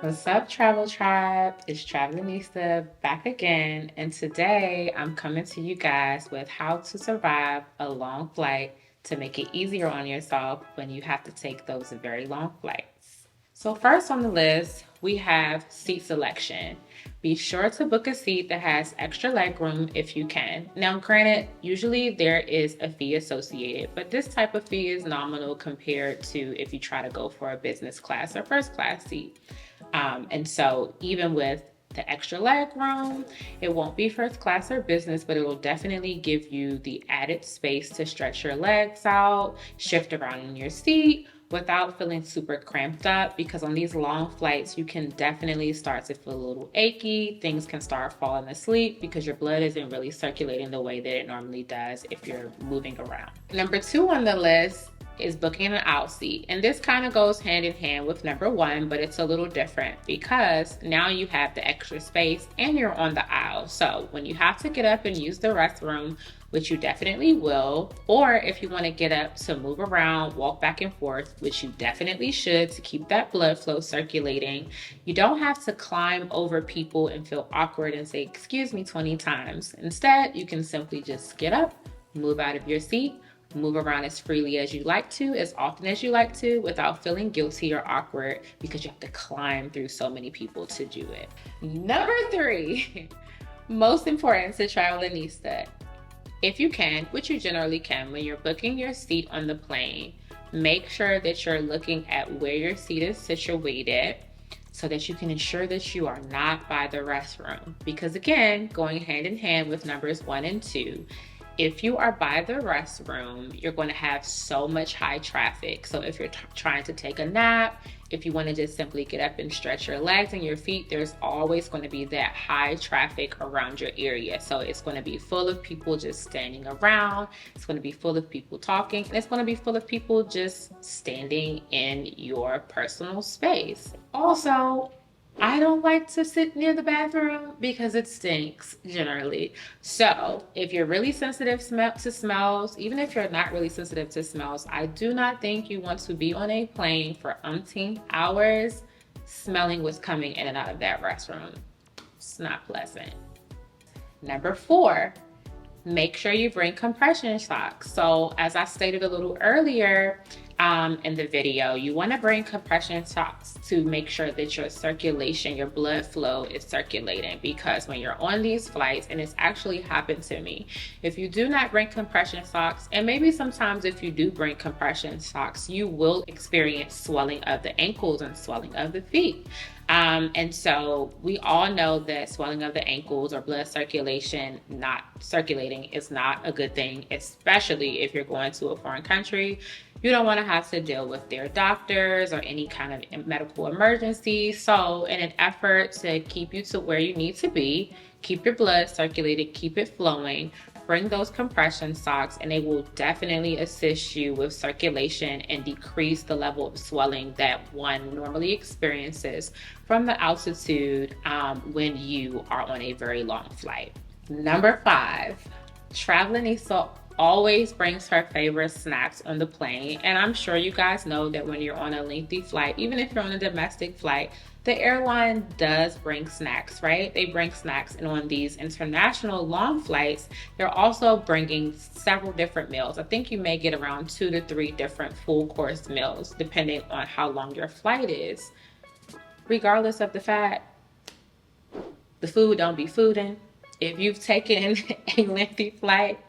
What's up, Travel Tribe? It's Travelinista back again, and today I'm coming to you guys with how to survive a long flight to make it easier on yourself when you have to take those very long flights. So, first on the list, we have seat selection. Be sure to book a seat that has extra leg room if you can. Now, granted, usually there is a fee associated, but this type of fee is nominal compared to if you try to go for a business class or first class seat. And so even with the extra leg room, it won't be first class or business, but it will definitely give you the added space to stretch your legs out, shift around in your seat without feeling super cramped up, because on these long flights, you can definitely start to feel a little achy. Things can start falling asleep because your blood isn't really circulating the way that it normally does if you're moving around. Number two on the list is booking an aisle seat. And this kind of goes hand in hand with number one, but it's a little different because now you have the extra space and you're on the aisle. So when you have to get up and use the restroom, which you definitely will, or if you want to get up to move around, walk back and forth, which you definitely should to keep that blood flow circulating, you don't have to climb over people and feel awkward and say, "Excuse me," 20 times. Instead, you can simply just get up, move out of your seat, move around as freely as you like to, as often as you like to, without feeling guilty or awkward because you have to climb through so many people to do it. Number three, most important to Travelinista, if you can, which you generally can, when you're booking your seat on the plane, make sure that you're looking at where your seat is situated so that you can ensure that you are not by the restroom. Because again, going hand in hand with numbers one and two, if you are by the restroom, you're going to have so much high traffic. So if you're trying to take a nap, if you want to just simply get up and stretch your legs and your feet, there's always going to be that high traffic around your area. So it's going to be full of people just standing around. It's going to be full of people talking. And it's going to be full of people just standing in your personal space. Also, I don't like to sit near the bathroom because it stinks generally. So, if you're really sensitive to smells, even if you're not really sensitive to smells, I do not think you want to be on a plane for umpteen hours smelling what's coming in and out of that restroom. It's not pleasant. Number four, make sure you bring compression socks. So as I stated a little earlier in the video, you want to bring compression socks to make sure that your circulation, your blood flow is circulating, because when you're on these flights, and it's actually happened to me, if you do not bring compression socks, and maybe sometimes if you do bring compression socks, you will experience swelling of the ankles and swelling of the feet. And so we all know that swelling of the ankles or blood circulation not circulating is not a good thing, especially if you're going to a foreign country. You don't want to have to deal with their doctors or any kind of medical emergency. So in an effort to keep you to where you need to be, keep your blood circulated, keep it flowing, bring those compression socks, and they will definitely assist you with circulation and decrease the level of swelling that one normally experiences from the altitude when you are on a very long flight. Number five, Travelinista always brings her favorite snacks on the plane. And I'm sure you guys know that when you're on a lengthy flight, even if you're on a domestic flight, the airline does bring snacks, right? They bring snacks, and on these international long flights, they're also bringing several different meals. I think you may get around 2 to 3 different full course meals, depending on how long your flight is. Regardless of the fact, the food don't be fooding. If you've taken a lengthy flight,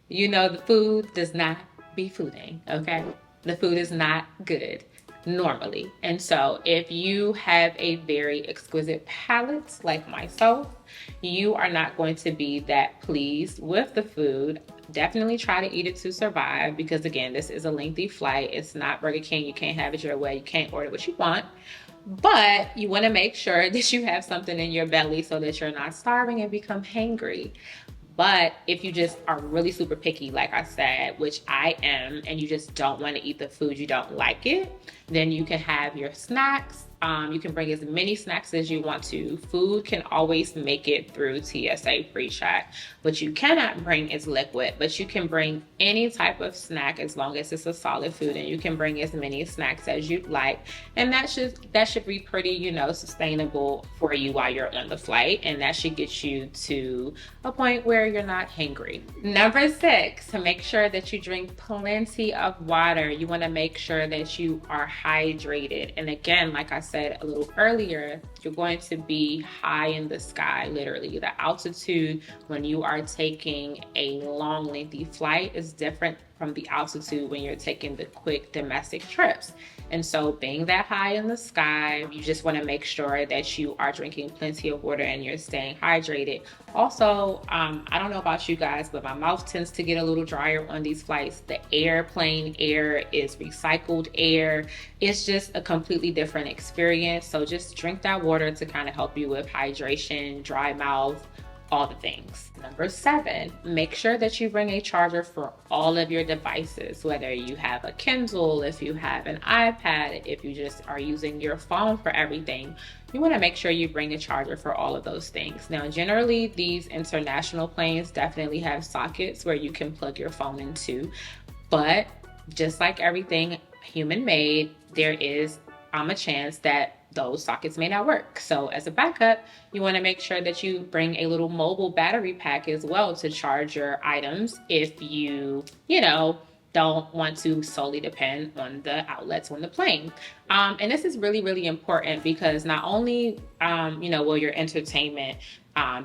you know the food does not be fooding, okay? The food is not good normally. And so if you have a very exquisite palate like myself, you are not going to be that pleased with the food. Definitely try to eat it to survive, because again, this is a lengthy flight. It's not Burger King. You can't have it your way. You can't order what you want. But you want to make sure that you have something in your belly so that you're not starving and become hangry. But if you just are really super picky, like I said, which I am, and you just don't want to eat the food, you don't like it, then you can have your snacks You can bring as many snacks as you want to. Food can always make it through TSA pre-check. What you cannot bring is liquid, but you can bring any type of snack as long as it's a solid food, and you can bring as many snacks as you'd like. And that should be pretty, sustainable for you while you're on the flight, and that should get you to a point where you're not hangry. Number 6, to make sure that you drink plenty of water. You want to make sure that you are hydrated. And again, like I said a little earlier, you're going to be high in the sky, literally. The altitude when you are taking a long, lengthy flight is different from the altitude when you're taking the quick domestic trips. And so being that high in the sky, you just want to make sure that you are drinking plenty of water and you're staying hydrated. Also, I don't know about you guys, but my mouth tends to get a little drier on these flights. The airplane air is recycled air. It's just a completely different experience. So just drink that water to kind of help you with hydration, dry mouth, all the things. Number 7, make sure that you bring a charger for all of your devices, whether you have a Kindle, if you have an iPad, if you just are using your phone for everything. You want to make sure you bring a charger for all of those things. Now, generally, these international planes definitely have sockets where you can plug your phone into, but just like everything human made, there is a chance that those sockets may not work. So as a backup, you want to make sure that you bring a little mobile battery pack as well to charge your items if don't want to solely depend on the outlets on the plane. And this is really, really important because not only, will your entertainment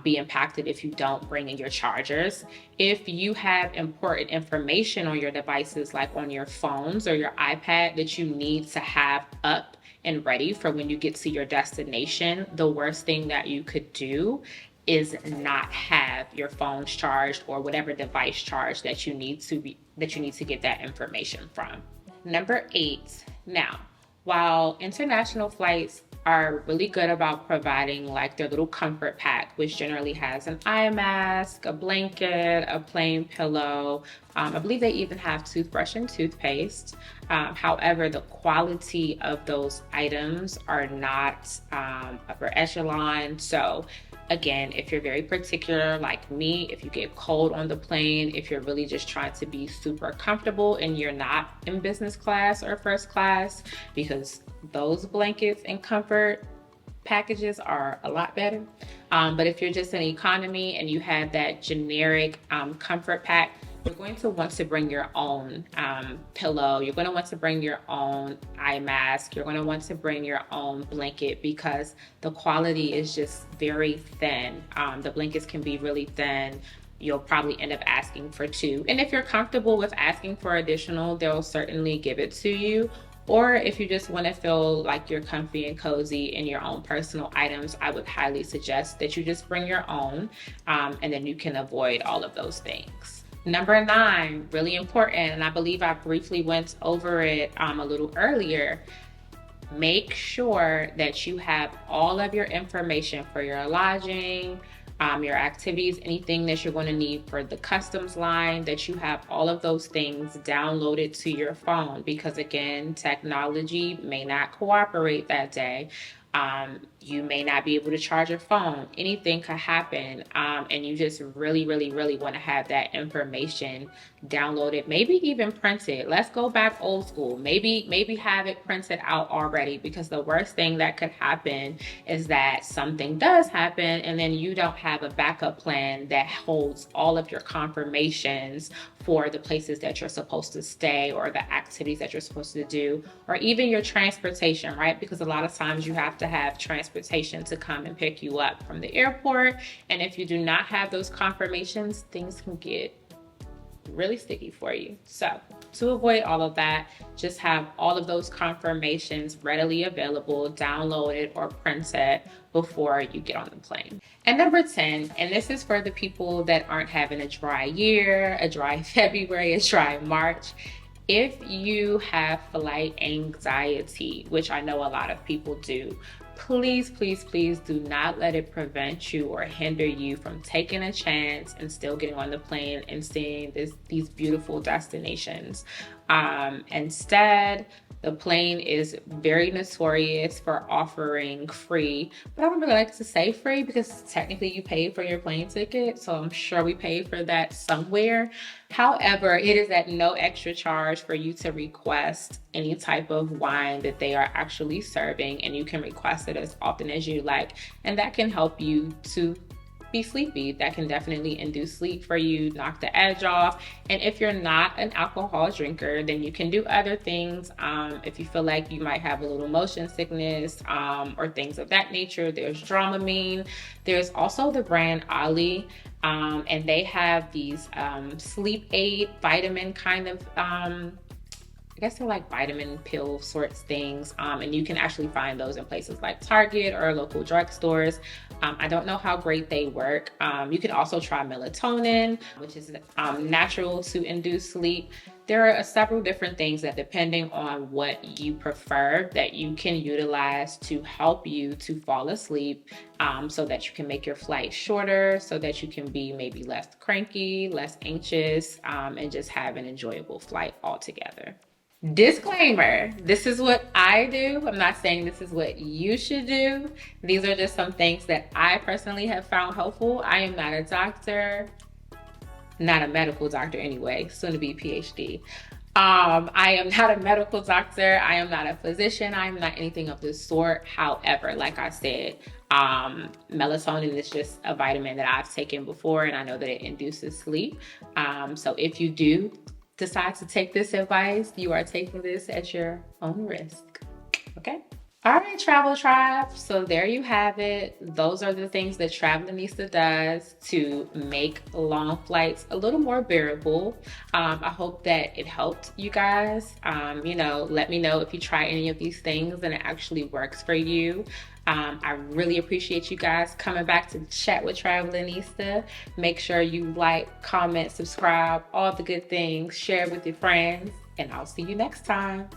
be impacted if you don't bring in your chargers. If you have important information on your devices, like on your phones or your iPad, that you need to have up and ready for when you get to your destination, the worst thing that you could do is not have your phones charged or whatever device charged that you need to get that information from. Number 8, now, while international flights are really good about providing like their little comfort pack, which generally has an eye mask, a blanket, a plain pillow. I believe they even have toothbrush and toothpaste. However, the quality of those items are not upper echelon. So again, if you're very particular like me, if you get cold on the plane, if you're really just trying to be super comfortable and you're not in business class or first class, because those blankets and comfort packages are a lot better. But if you're just in economy and you have that generic comfort pack, you're going to want to bring your own pillow. You're going to want to bring your own eye mask. You're going to want to bring your own blanket because the quality is just very thin. The blankets can be really thin. You'll probably end up asking for 2. And if you're comfortable with asking for additional, they'll certainly give it to you. Or if you just want to feel like you're comfy and cozy in your own personal items, I would highly suggest that you just bring your own, and then you can avoid all of those things. Number 9, really important, and I believe I briefly went over it a little earlier. Make sure that you have all of your information for your lodging, your activities, anything that you're going to need for the customs line, that you have all of those things downloaded to your phone, because again, technology may not cooperate that day. You may not be able to charge your phone. Anything could happen. And you just really, really, really want to have that information downloaded, maybe even printed. Let's go back old school. Maybe have it printed out already, because the worst thing that could happen is that something does happen and then you don't have a backup plan that holds all of your confirmations for the places that you're supposed to stay or the activities that you're supposed to do, or even your transportation, right? Because a lot of times you have to have transportation to come and pick you up from the airport. And if you do not have those confirmations, things can get really sticky for you. So to avoid all of that, just have all of those confirmations readily available, downloaded or printed before you get on the plane. And number 10, and this is for the people that aren't having a dry year, a dry February, a dry March. If you have flight anxiety, which I know a lot of people do, please, please, please do not let it prevent you or hinder you from taking a chance and still getting on the plane and seeing these beautiful destinations. Instead, The plane is very notorious for offering free, but I don't really like to say free because technically you paid for your plane ticket, so I'm sure we paid for that somewhere. However, it is at no extra charge for you to request any type of wine that they are actually serving, and you can request it as often as you like, and that can help you to be sleepy. That can definitely induce sleep for you, knock the edge off. And if you're not an alcohol drinker, then you can do other things. If you feel like you might have a little motion sickness or things of that nature, there's Dramamine. There's also the brand Ali, and they have these sleep aid vitamin kind of I guess they're like vitamin pill sorts things. And you can actually find those in places like Target or local drugstores. I don't know how great they work. You can also try melatonin, which is natural to induce sleep. There are several different things that, depending on what you prefer, that you can utilize to help you to fall asleep, so that you can make your flight shorter, so that you can be maybe less cranky, less anxious, and just have an enjoyable flight altogether. Disclaimer, this is what I do. I'm not saying this is what you should do. These are just some things that I personally have found helpful. I am not a doctor, not a medical doctor anyway, soon to be PhD. I am not a medical doctor. I am not a physician. I am not anything of this sort. However, like I said, melatonin is just a vitamin that I've taken before, and I know that it induces sleep. So if you do decide to take this advice, you are taking this at your own risk. Okay? All right, Travel Tribe. So there you have it. Those are the things that Travelinista does to make long flights a little more bearable. I hope that it helped you guys. Let me know if you try any of these things and it actually works for you. I really appreciate you guys coming back to chat with Travelinista. Make sure you like, comment, subscribe, all the good things, share with your friends, and I'll see you next time.